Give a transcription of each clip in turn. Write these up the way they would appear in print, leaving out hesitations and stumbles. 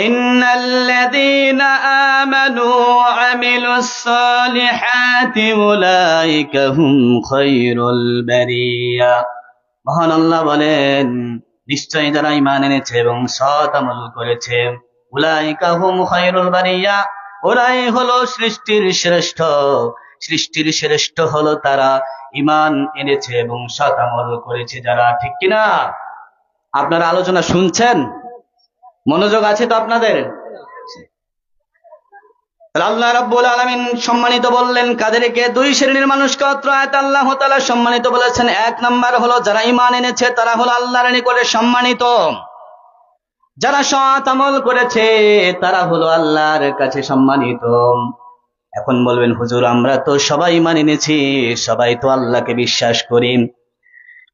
ইন্নাল্লাযীনা আমানু ওয়া আমিলুস সালিহাতি উলাইকা হুম খায়রুল বারিয়া। মহান আল্লাহ বলেন, নিশ্চয়ই যারা ঈমান এনেছে এবং সৎ আমল করেছে, উলাইকা হুম খায়রুল বারিয়া, ওরাই হলো সৃষ্টির শ্রেষ্ঠ। সৃষ্টির শ্রেষ্ঠ হলো তারা, ঈমান এনেছে এবং সৎ আমল করেছে যারা। ঠিক কিনা? আপনারা আলোচনা শুনছেন? মনোযোগ আছে তো আপনাদের? আল্লাহ রাব্বুল আলামিন সম্মানিত বললেন কাদেরকে? দুই শ্রেণীর মানুষকে অত্র আয়াতে আল্লাহ তাআলা সম্মানিত বলেছেন। এক নাম্বার হলো যারা ঈমান এনেছে, তারা হলো আল্লাহর নিকটে সম্মানিত। যারা সৎ আমল করেছে তারা হলো আল্লাহর কাছে সম্মানিত। এখন বলবেন, হুজুর আমরা তো সবাই ঈমান এনেছি, সবাই তো আল্লাহকে বিশ্বাস করি।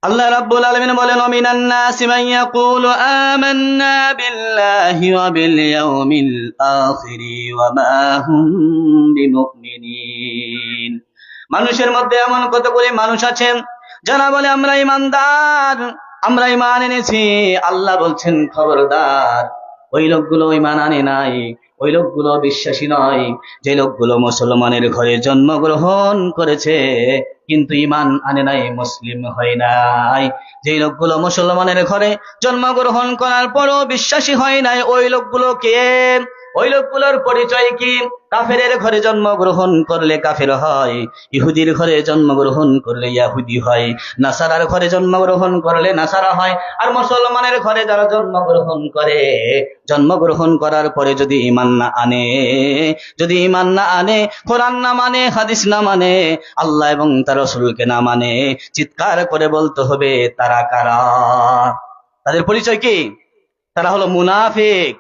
আল্লাহ রাব্বুল আলামিন বলেন, ওমিনান নাসি মান ইয়াকুলু আমান্না বিল্লাহি ওয়া বিল ইয়াউমিল আখিরি ওয়া মা হুম বিমুমিনিন। মানুষের মধ্যে এমন কতগুলি মানুষ আছে যারা বলে আমরা ঈমানদার, আমরা ঈমান এনেছি। আল্লাহ বলছেন খবরদার, ওই লোকগুলো ঈমান আনে নাই, ওই লোকগুলো বিশ্বাসী নয়, যে লোকগুলো মুসলমানের ঘরে জন্মগ্রহণ করেছে কিন্তু ঈমান আনে নাই, মুসলিম হয় নাই। যে লোকগুলো মুসলমানের ঘরে জন্মগ্রহণ করার পরও বিশ্বাসী হয় নাই, ওই লোকগুলো কে? ওই লোকগুলোর পরিচয় কি? কাফেরের ঘরে জন্মগ্রহণ করলে কাফের হয়, ইহুদির ঘরে জন্মগ্রহণ করলে ইহুদি হয়, নাসারার ঘরে জন্মগ্রহণ করলে নাসারা হয়। আর মুসলমানের ঘরে যারা জন্মগ্রহণ করার পরে যদি ঈমান না আনে, যদি ঈমান না আনে, কোরআন না মানে, হাদিস না মানে, আল্লাহ এবং তার রাসূলকে না মানে, চিৎকার করে বলতে হবে তারা কারা? তাদের পরিচয় কি? তারা হলো মুনাফিক।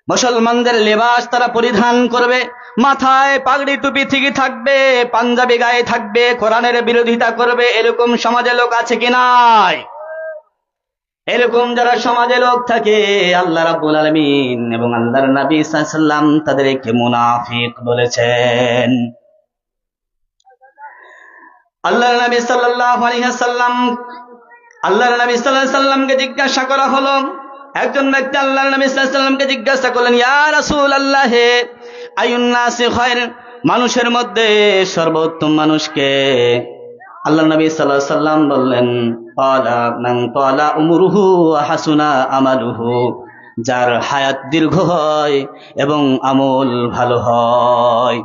মুসলমানদের লেবাস তারা পরিধান করবে, মাথায় পাগড়ি টুপি ঠিকই থাকবে, পাঞ্জাবি গায়ে থাকবে, কোরআনের বিরোধিতা করবে। এরকম সমাজে লোক আছে কি নাই? এরকম যারা সমাজে লোক থাকে, আল্লাহ রাব্বুল আলামিন এবং আল্লাহর নবী সাল্লাল্লাহু আলাইহি ওয়াসাল্লাম তাদেরকে মুনাফিক বলেছেন। আল্লাহর নবী সাল্লাল্লাহু আলাইহি ওয়াসাল্লামকে জিজ্ঞাসা করা হলো, একজন ব্যক্তি আল্লাহর নবী সাল্লাল্লাহু আলাইহি ওয়াসাল্লামকে জিজ্ঞাসা করলেন, ইয়া রাসূলুল্লাহ, আইয়ুন নাসি খায়র, মানুষের মধ্যে সর্বোত্তম মানুষকে? আল্লাহর নবী সাল্লাল্লাহু আলাইহি ওয়াসাল্লাম বললেন, ক্বালা মান ক্বালা উমরুহু ওয়া হাসুনা আমালুহু, যার হায়াত দীর্ঘ হয় এবং আমল ভালো হয়।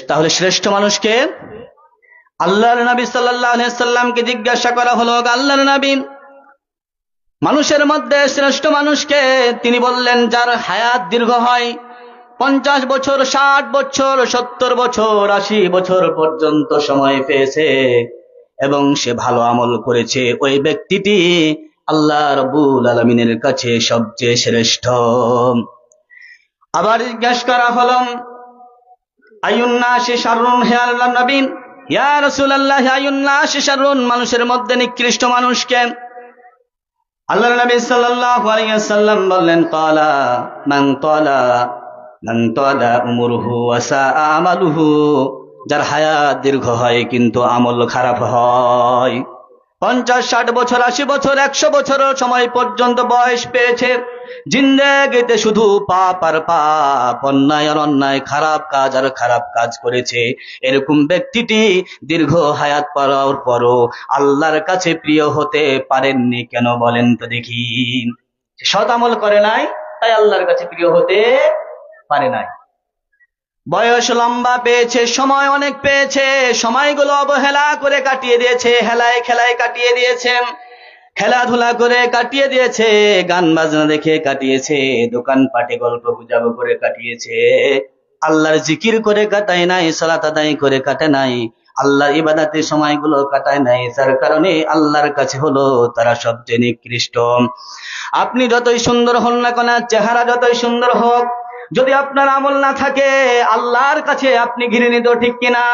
তাহলে শ্রেষ্ঠ মানুষকে? আল্লাহর নবী সাল্লাল্লাহু আলাইহি ওয়াসাল্লামকে জিজ্ঞাসা করা হলো, আল্লাহর নবী, মানুষের মধ্যে শ্রেষ্ঠ মানুষকে? তিনি বললেন, যার হায়াত দীর্ঘ হয়, 50 বছর, 60 বছর, 70 বছর, 80 বছর পর্যন্ত সময় পেয়েছে এবং সে ভালো আমল করেছে, ওই ব্যক্তিটি আল্লাহ রাব্বুল আলামিনের কাছে সবচেয়ে শ্রেষ্ঠ। আবার জিজ্ঞাসা করা হলো, আইয়ুন নাসি শাররুন, হে আল্লাহর নবী, ইয়া রাসূলুল্লাহ, আইয়ুন নাসি শাররুন, মানুষের মধ্যে নিকৃষ্ট মানুষকে? আল্লাহর নবী সাল্লাল্লাহু আলাইহি ওয়াসাল্লাম বললেন, ক্বালা মান তালা উমরুহু ওয়া সাআ আমালুহু, যার হায়াত দীর্ঘ হয় কিন্তু আমল খারাপ হয়। 50, 60 বছর, 80 বছর, 100 বছর সময় পর্যন্ত বয়স পেয়েছে, জিন্দেগিতে শুধু পাপ আর পাপ, অন্যায় আর অন্যায়, খারাপ কাজ আর খারাপ কাজ করেছে। এরকম ব্যক্তিটি দীর্ঘ হায়াত পাওয়ার পরও আল্লাহর কাছে প্রিয় হতে পারেননি কেন? বলেন তো দেখি। সৎ আমল করে নাই, তাই আল্লাহর কাছে প্রিয় হতে পারে নাই। বয়স লম্বা পেয়েছে, সময় অনেক পেয়েছে, সময়গুলো অবহেলা করে কাটিয়ে দিয়েছে, হেলায় খেলায় কাটিয়ে দিয়েছে, খেলাধুলা করে কাটিয়ে দিয়েছে, গান বাজনা দেখে কাটিয়েছে, দোকানপাটে গল্প গুজব করে কাটিয়েছে, আল্লাহর জিকির করে কাটায় নাই, সালাত আদায় করে কাটে নাই, আল্লাহর ইবাদতে সময়গুলো কাটায় নাই, যার কারণে আল্লাহর কাছে হলো তারা সবচেয়ে নিকৃষ্ট। আপনি যতই সুন্দর হন না কেন, চেহারা যতই সুন্দর হোক, যদি আপনার আমল না থাকে, আল্লাহর কাছে আপনি ঘৃণিত। ঠিক কিনা?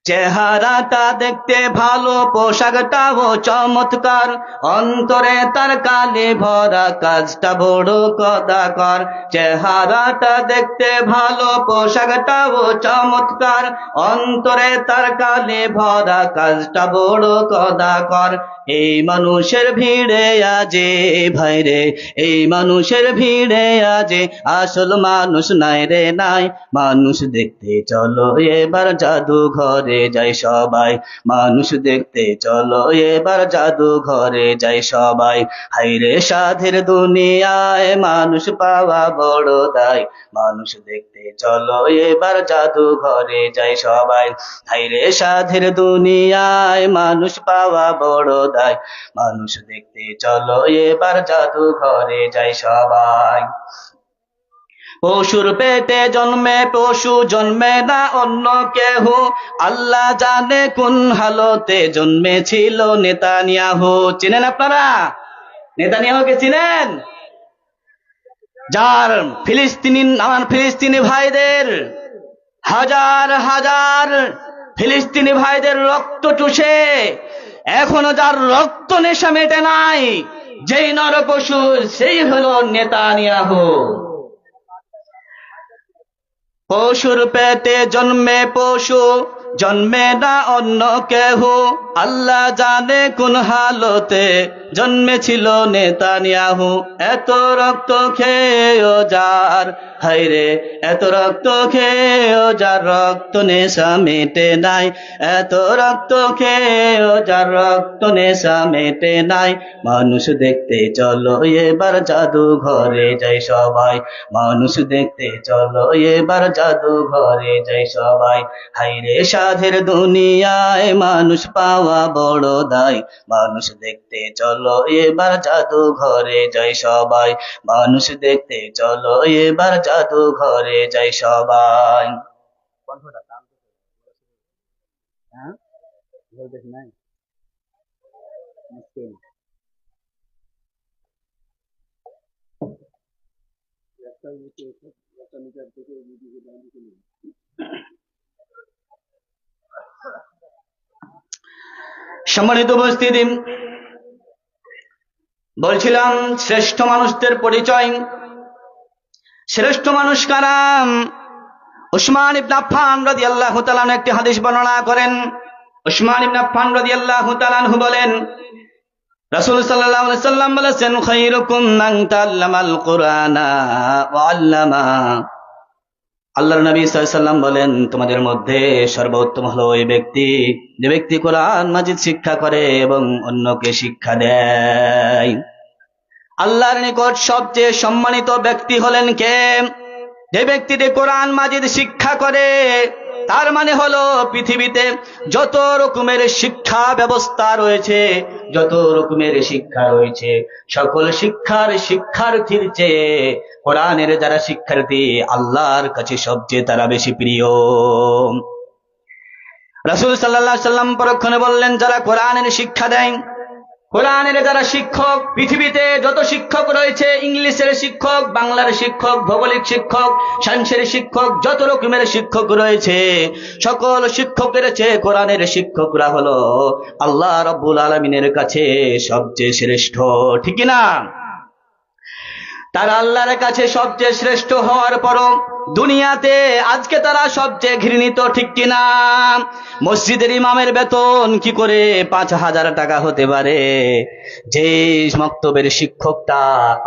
চেহারাটা দেখতে ভালো, পোশাকটাও চমৎকার, অন্তরে তার কালি ভরা, কাজটা বড় কদাকর। চেহারাটা দেখতে ভালো, পোশাকটাও চমৎকার, অন্তরে তার কালি ভরা, কাজটা বড় কদাকর। এই মানুষের ভিড়ে আজে ভাইরে, এই মানুষের ভিড়ে আজে আসল মানুষ নাই রে নাই। মানুষ দেখতে চলো এবার জাদুঘরে যাই সবাই, মানুষ দেখতে চলো এবার জাদুঘরে যাই সবাই। হাইরে সাধের দুনিয়ায় মানুষ পাওয়া বড় দায়, মানুষ দেখতে চলো এবার জাদুঘরে যাই সবাই। হাইরে সাধের দুনিয়ায় মানুষ পাওয়া বড় দায়, মানুষ দেখতে চলো এবার জাদুঘরে যাই সবাই। পশুর পেটে জন্মে পশু, জন্মে না অন্য কেহ, আল্লাহ জানে কোন হালতে জন্মেছিল নেতানিয়াহু। চিনেন আপনারা নেতানিয়াহুকে? চিনেন? যার আমার ফিলিস্তিনি ভাইদের, হাজার হাজার ফিলিস্তিনি ভাইদের রক্ত চুষে এখনো যার রক্ত নেশা মেটে নাই, যেই নরপশু, সেই হলো নেতানিয়াহু। পশুর পেটে জন্মে পশু, জন্মে না অন্য কেহ, আল্লাহ জানে কোন হালতে জন্মেছিল নেতানিয়াহু। এত রক্ত খেয়েও যার, হায়রে এত রক্ত খেয়েও যার রক্ত নেশা মেটে নাই, এত রক্ত খেয়েও যার রক্ত নেশা মেটে নাই। মানুষ দেখতে চলো এবার জাদুঘরে যাই সবাই, মানুষ দেখতে চলো এবার জাদুঘরে যাই সবাই। হাইরে সাধের দুনিয়ায় মানুষ পাওয়া বড় দায়, মানুষ দেখতে চলো এবার জাদুঘরে যাই সবাই, মানুষ দেখতে চলো এবার জাদুঘরে যাই সবাই। সম্মানিত উপস্থিতি, বলছিলাম শ্রেষ্ঠ মানুষদের পরিচয়। শ্রেষ্ঠ মানুষ কারা? উসমান ইবনে আফফান রাদিয়াল্লাহু তাআলা আনহু একটি হাদিস বর্ণনা করেন। উসমান ইবনে আফফান রাদিয়াল্লাহু তাআলা আনহু বলেন, রাসূল সাল্লাল্লাহু আলাইহি সাল্লাম বলেছেন, খায়রুকুম মান তাআল্লামাল কুরআনা ওয়া আল্লামা। আল্লাহর নবী সাল্লাল্লাহু আলাইহি সাল্লাম বলেন, তোমাদের মধ্যে সর্বোত্তম হলো ওই ব্যক্তি যে ব্যক্তি কোরআন মাজিদ শিক্ষা করে এবং অন্যকে শিক্ষা দেয়। আল্লাহর নিকট সবচেয়ে সম্মানিত ব্যক্তি হলেন কে? যে ব্যক্তিটি কোরআন মাজিদ শিক্ষা করে। তার মানে হলো পৃথিবীতে যত রকমের শিক্ষা ব্যবস্থা রয়েছে, যত রকমের শিক্ষা রয়েছে, সকল শিক্ষার্থীর চেয়ে কোরআনের যারা শিক্ষার্থী, আল্লাহর কাছে সবচেয়ে তারা বেশি প্রিয়। রাসূল সাল্লাল্লাহু আলাইহি সাল্লাম পরক্ষণে বললেন, যারা কোরআনের শিক্ষা দেয়, কোরআনের যারা শিক্ষক, পৃথিবীতে যত শিক্ষক রয়েছে, ইংলিশের শিক্ষক, বাংলার শিক্ষক, ভৌগোলিক শিক্ষক, সায়েন্সের শিক্ষক, যত রকমের শিক্ষক রয়েছে, সকল শিক্ষকের চেয়ে কোরআনের শিক্ষকরা হলো আল্লাহ রাব্বুল আলামিনের কাছে সবচেয়ে শ্রেষ্ঠ। ঠিক কি না? তারা আল্লাহর কাছে সবচেয়ে শ্রেষ্ঠ হওয়ার পরও দুনিয়াতে আজকে তারা সবচেয়ে ঘৃণিত। ঠিক কিনা? মসজিদের ইমামের বেতন কি করে 5,000 টাকা হতে পারে? যে মক্তবের শিক্ষকটা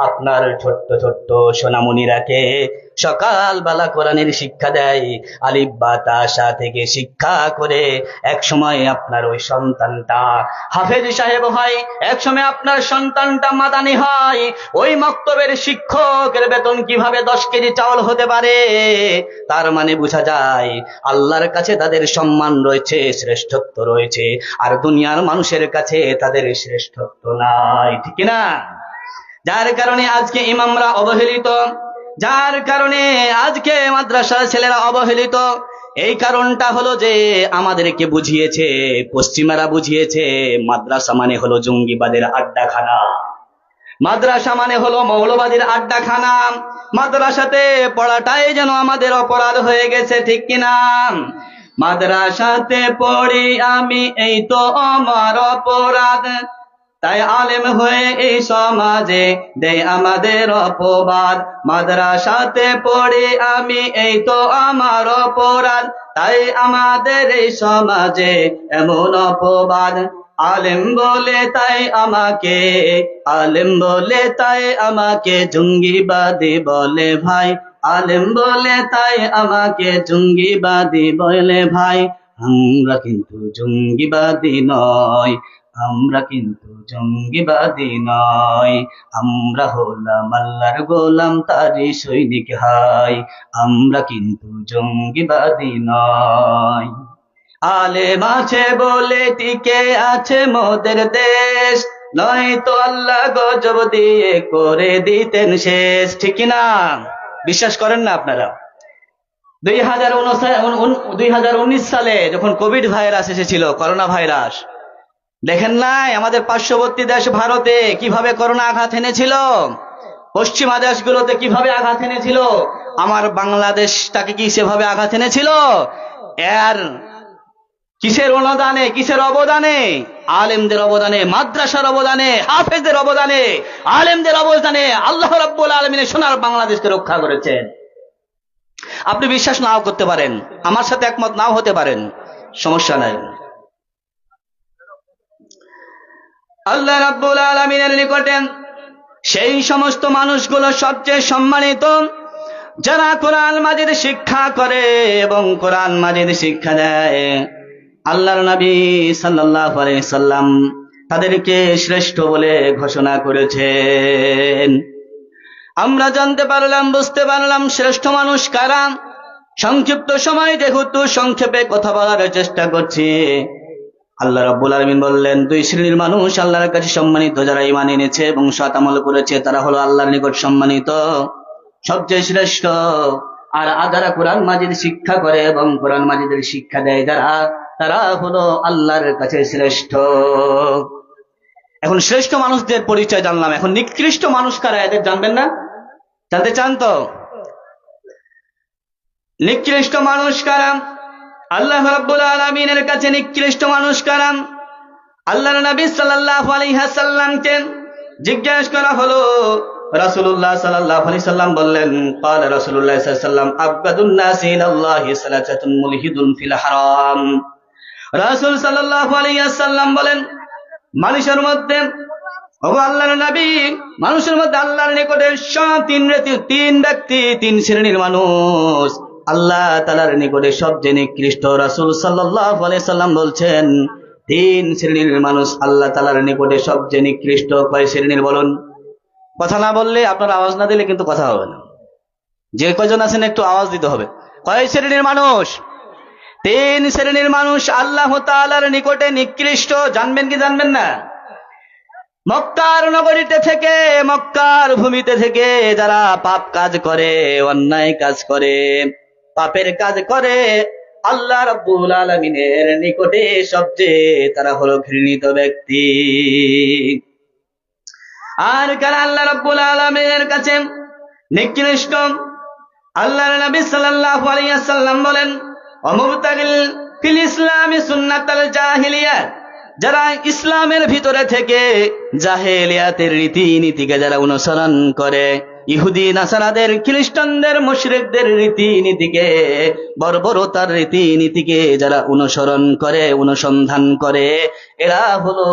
আপনার ছোট্ট ছোট্ট সোনামণিরাকে সকালবেলা কোরআনের শিক্ষা দেয়, আলিফ বা তা সা থেকে শিক্ষা করে, এক সময় আপনার ওই সন্তানটা হাফেজ সাহেব হয়, এক সময় আপনার সন্তানটা মাদানি হয়, ওই মক্তবের শিক্ষকের বেতন কিভাবে 10 কেজি চাউল হতে পারে? তার মানে বোঝা যায় আল্লাহর কাছে তাদের সম্মান রয়েছে, শ্রেষ্ঠত্ব রয়েছে, আর দুনিয়ার মানুষের কাছে তাদের শ্রেষ্ঠত্ব নাই। ঠিক না? যার কারণে আজকে ইমামরা অবহেলিত, যার কারণে আজকে মাদ্রাসার ছেলেরা অবহেলিত। এই কারণটা হলো যে আমাদেরকে বুঝিয়েছে, পশ্চিমারা বুঝিয়েছে, মাদ্রাসা মানে হলো জঙ্গিবাদের আড্ডাখানা, মাদ্রাসা মানে হলো মৌলবাদীর আড্ডাখানা, মাদ্রাসাতে পড়াটাই যেন আমাদের অপরাধ হয়ে গেছে। ঠিক কিনা? মাদ্রাসাতে পড়ি আমি, এই তো আমার অপরাধ, তাই আলেম হয়ে এই সমাজে দেয় আমাদের অপবাদ। মাদ্রাসাতে পড়ি আমি, এই তো আমার অপরাধ, তাই আমাদের এই সমাজে এমন অপবাদ। আলেম বলে তাই আমাকে, আলেম বলে তাই আমাকে জঙ্গিবাদী বলে ভাই, আলেম বলে তাই আমাকে জঙ্গিবাদী বলে ভাই। আমরা কিন্তু জঙ্গিবাদী নয়, আমরা কিন্তু জঙ্গিবাদী নয়, আমরা হলাম আল্লাহর গোলাম, তারই সৈনিক হাই, আমরা কিন্তু জঙ্গিবাদী নয়। আলেম আছে বলে টিকে আছে মোদের দেশ, নয়তো আল্লাহ গজব দিয়ে করে দিতেন শেষ। ঠিক না? বিশ্বাস করেন না আপনারা? 2019 সালে যখন কোভিড ভাইরাস এসেছিল, করোনা ভাইরাস, দেখেন নাই আমাদের পার্শ্ববর্তী দেশ ভারতে কিভাবে করোনা আঘাত এনেছিল, পশ্চিমা দেশগুলোতে কিভাবে আঘাত এনেছিল, আমার বাংলাদেশটাকে কি সেভাবে আঘাত এনেছিল? এর কিসের অনুদানে, কিসের অবদানে? আলেমদের অবদানে, মাদ্রাসার অবদানে, হাফেজদের অবদানে, আলেমদের অবদানে আল্লাহ রাব্বুল আলামিন সোনার বাংলাদেশকে রক্ষা করেছেন। আপনি বিশ্বাস নাও করতে পারেন, আমার সাথে একমত নাও হতে পারেন, সমস্যা নাই। আল্লাহ রাব্বুল আলামিনের নিকটে সেই সমস্ত মানুষগুলো সবচেয়ে সম্মানিত যারা কোরআন মাজিদ শিক্ষা করে এবং কোরআন মাজিদ শিক্ষা দেয়। আল্লাহর নবী সাল্লাল্লাহু আলাইহি সাল্লাম তাদেরকে শ্রেষ্ঠ বলে ঘোষণা করেছেন। আমরা জানতে পারলাম, বুঝতে পারলাম শ্রেষ্ঠ মানুষ কারা। সংক্ষিপ্ত সময় যেহেতু সংক্ষেপে কথা বলার চেষ্টা করছি, আল্লাহ রাব্বুল আলামিন বললেন দুই শ্রেণীর মানুষ আল্লাহর কাছে সম্মানিত, যারা ঈমান এনেছে এবং সৎ আমল করেছে তারা হলো আল্লাহর নিকট সম্মানিত, সবচেয়ে শ্রেষ্ঠ। আর যারা কোরআন মাজিদ শিক্ষা করে এবং কোরআন মাজিদের শিক্ষা দেয় যারা, তারা হলো আল্লাহর কাছে শ্রেষ্ঠ। এখন শ্রেষ্ঠ মানুষদের পরিচয় জানলাম, এখন নিকৃষ্ট মানুষ কারা এদের জানবেন না? জানতে চান তো? নিকৃষ্ট মানুষ কারা? আল্লাহ রাব্বুল আলামিনের কাছে নিকৃষ্ট মানুষ কারা? আল্লাহর নবী সাল্লাল্লাহু আলাইহি ওয়াসাল্লামকে জিজ্ঞেস করা হলো। রাসূলুল্লাহ সাল্লাল্লাহু আলাইহি সাল্লাম বললেন, ক্বালা রাসূলুল্লাহ সাল্লাল্লাহু আলাইহি ওয়াসাল্লাম আবগাদুন নাসি ইলাল্লাহি সালাসাতুন মুলহিদুন ফিল হারাম। রাসূল সাল্লাল্লাহু আলাইহি ওয়াসাল্লাম বলেন, মানুষের মধ্যে, ওগো আল্লাহর নবী, মানুষের মধ্যে আল্লাহর নিকটে তিন ব্যক্তি, তিন শ্রেণীর মানুষ আল্লাহ তাআলার নিকটে সবচেয়ে নিকৃষ্ট। রাসূল সাল্লাল্লাহু আলাইহি সাল্লাম বলছেন তিন শ্রেণীর মানুষ আল্লাহ তাআলার নিকটে সবচেয়ে নিকৃষ্ট। কয় শ্রেণীর বলুন? কথা না বললে, আপনার আওয়াজ না দিলে কিন্তু কথা হবে না। যে কয়জন আছেন একটু আওয়াজ দিতে হবে। কয় শ্রেণীর মানুষ? তিন শ্রেণীর মানুষ আল্লাহ তাআলার নিকটে নিকৃষ্ট। জানবেন কি জানবেন না? মক্কার নগরীতে থেকে, মক্কার ভূমিতে থেকে যারা পাপ কাজ করে, অন্যায় কাজ করে, পাপের কাজ করে, আল্লাহ রাব্বুল আলামিনের নিকটে সবচেয়ে তারা হলো ঘৃণিত ব্যক্তি। আর কারা আল্লাহ রাব্বুল আলামিনের কাছে নিকৃষ্ট? আল্লাহর নবী সাল্লাল্লাহু আলাইহি ওয়াসাল্লাম বলেন, ওয়ামুবতাগিল ফিল ইসলামি সুন্নাতাল জাহিলিয়াত, যারা ইসলামের ভিতরে থেকে জাহেলিয়াতের রীতিনীতিকে যারা অনুসরণ করে, ইহুদি নাসারাদের, খ্রিস্টানদের, মুশরিকদের রীতিনীতিকে, বর্বরতার রীতিনীতিকে যারা অনুসরণ করে, অনুসন্ধান করে, এরা হলো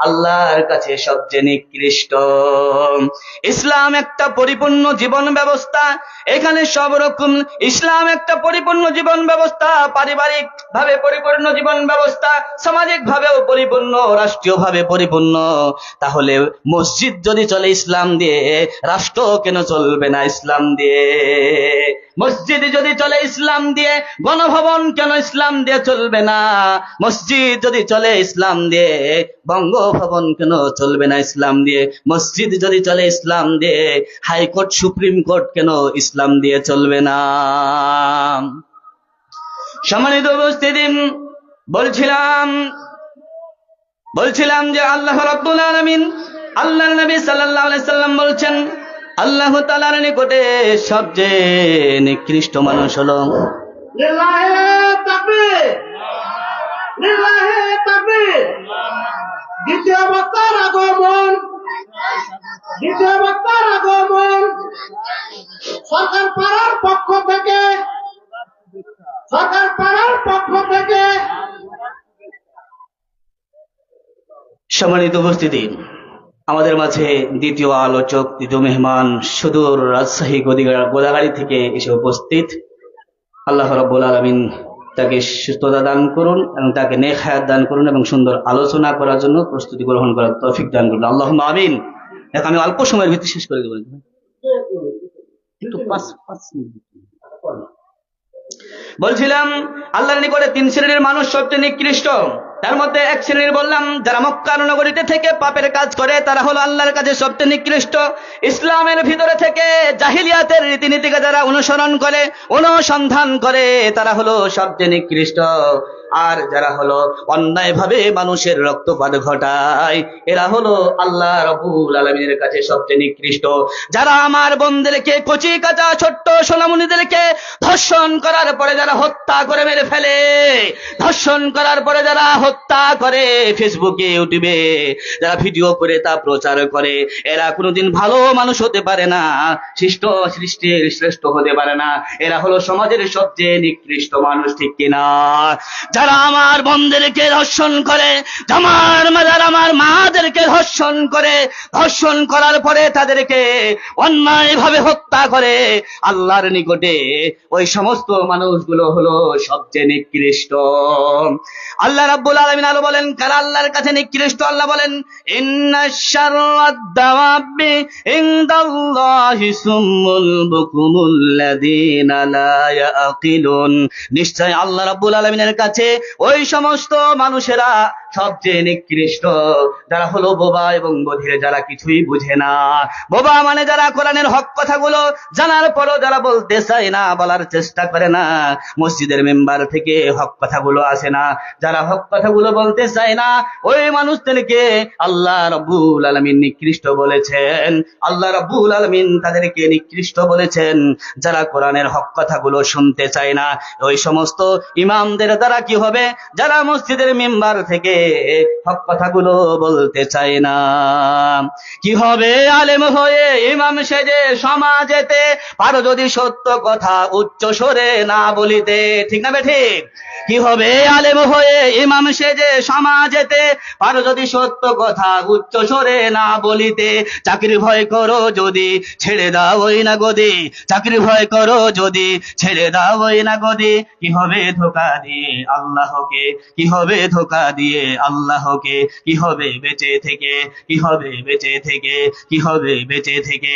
আল্লাহর কাছে সবচেয়ে নিকৃষ্ট। ইসলাম একটা পরিপূর্ণ জীবন ব্যবস্থা, এখানে সব রকম, ইসলাম একটা পরিপূর্ণ জীবন ব্যবস্থা, পারিবারিক ভাবে পরিপূর্ণ জীবন ব্যবস্থা, সামাজিক ভাবেও পরিপূর্ণ, রাষ্ট্রীয় ভাবে পরিপূর্ণ। তাহলে মসজিদ যদি চলে ইসলাম দিয়ে, রাষ্ট্র কেন চলবে না ইসলাম দিয়ে? মসজিদ যদি চলে ইসলাম দিয়ে, গণভবন কেন ইসলাম দিয়ে চলবে না? মসজিদ যদি চলে ইসলাম দিয়ে, বঙ্গভবন কেন চলবে না ইসলাম দিয়ে? মসজিদ যদি চলে ইসলাম দিয়ে, হাইকোর্ট, সুপ্রিম কোর্ট কেন ইসলাম দিয়ে চলবে না? সম্মানিত উপস্থিতি, বলছিলাম যে আল্লাহ রাব্বুল আলামিন, আল্লাহর নবী সাল্লাল্লাহু আলাইহি সাল্লাম বলছেন আল্লাহ তাআলার নিকটে সবচেয়ে নিকৃষ্ট মানুষ হলো লিল্লাহে তাকবীর, লিল্লাহে তাকবীর। দ্বিতীয় বক্তার আগমন, দ্বিতীয় বক্তার আগমন। সরকার পাড়ার পক্ষ থেকে, সরকার পাড়ার পক্ষ থেকে। সম্মানিত উপস্থিতি, আমাদের মাঝে দ্বিতীয় আলোচক, দ্বিতীয় মেহমান সুদূর রাজশাহী গোদাগাড়ি থেকে এসে উপস্থিত। আল্লাহ রাব্বুল আলামিন তাকে সুস্থতা দান করুন এবং তাকে নেক হায়াত দান করুন এবং সুন্দর আলোচনা করার জন্য প্রস্তুতি গ্রহণ করার তৌফিক দান করুন। আল্লাহুম্মা আমিন। এখন আমি অল্প সময়ের ভিতরে শেষ করে দেবো, একটু 5 মিনিট। বলছিলাম আল্লাহর নিকটে 3 শ্রেণীর মানুষ সবচেয়ে নিকৃষ্ট। তার মধ্যে এক শ্রেণীর বললাম যারা মক্কা নগরীতে থেকে পাপের কাজ করে, তারা হলো আল্লাহর কাছে সবচেয়ে নিকৃষ্ট। ইসলামের ভিতরে থেকে জাহিলিয়াতের রীতিনীতিকে যারা অনুসরণ করে, অনুসন্ধান করে, তারা হলো সবচেয়ে নিকৃষ্ট। আর যারা হলো অন্যায়ভাবে মানুষের রক্তপাত ঘটায়, এরা হলো আল্লাহ রাব্বুল আলামিনের কাছে সবচেয়ে নিকৃষ্ট। যারা আমার বোনদেরকে, কচি কাঁচা ছোট্ট সোনামণিদেরকে ধর্ষণ করার পরে যারা হত্যা করে মেরে ফেলে, ধর্ষণ করার পরে যারা হত্যা করে, ফেসবুকে ইউটিউবে যারা ভিডিও করে তা প্রচার করে, এরা কোনোদিন ভালো মানুষ হতে পারে না, সৃষ্টির শ্রেষ্ঠ হতে পারে না। এরা হলো সমাজের সবচেয়ে নিকৃষ্ট মানুষ, ঠিক কিনা? যারা আমার বোনদেরকে ধর্ষণ করে, যারা আমার মাদেরকে ধর্ষণ করে, ধর্ষণ করার পরে তাদেরকে অন্যায়ভাবে হত্যা করে, আল্লাহর নিকটে ওই সমস্ত মানুষগুলো হলো সবচেয়ে নিকৃষ্ট। আল্লাহ রাব্বুল আলামিন আলো বলেন কারা আল্লাহর কাছে নিকৃষ্ট। আল্লাহ বলেন ইন্নাশ শাররাদ দাওয়াবি ইনদাল্লাহি সুম্মুল বুকুমুল লাযিনা লা ইয়াকিলুন। নিশ্চয় আল্লাহ রাব্বুল আলামিনের কাছে ওই সমস্ত মানুষেরা সবচেয়ে নিকৃষ্ট যারা হলো বোবা এবং বধির, যারা কিছুই বুঝে না। বোবা মানে যারা কোরআনের হক কথাগুলো জানার পরও যারা বলতে চায় না, বলার চেষ্টা করে না, মসজিদের মেম্বার থেকে হক কথাগুলো আসে না, যারা হক কথাগুলো বলতে চায় না, ওই মানুষদেরকে আল্লাহ রাব্বুল আলামিন নিকৃষ্ট বলেছেন। আল্লাহ রাব্বুল আলামিন তাদেরকে নিকৃষ্ট বলেছেন যারা কোরআনের হক কথাগুলো শুনতে চায় না। ওই সমস্ত ইমামদের দ্বারা কি হবে? যারা মসজিদের মেম্বার থেকে হক কথাগুলো বলতে চায় না। কি হবে? আলেম হয়ে ইমাম সেজে সমাজেতে পারো যদি সত্য কথা উচ্চ স্বরে না বলিতে, ঠিক না ঠিক? কি হবে? আলেম হয়ে ইমাম সেজে সমাজেতে পারো যদি সত্য কথা উচ্চ স্বরে না বলিতে। চাকরি ভয় করো যদি ছেড়ে দাও ওই না গদি, চাকরি ভয় করো যদি ছেড়ে দাও ওই না গদি। কি হবে? ধোঁকা দিয়ে আল্লাহকে, কি হবে? ধোঁকা দিয়ে আল্লাহকে। কি হবে বেঁচে থেকে? কি হবে বেঁচে থেকে? কি হবে বেঁচে থেকে?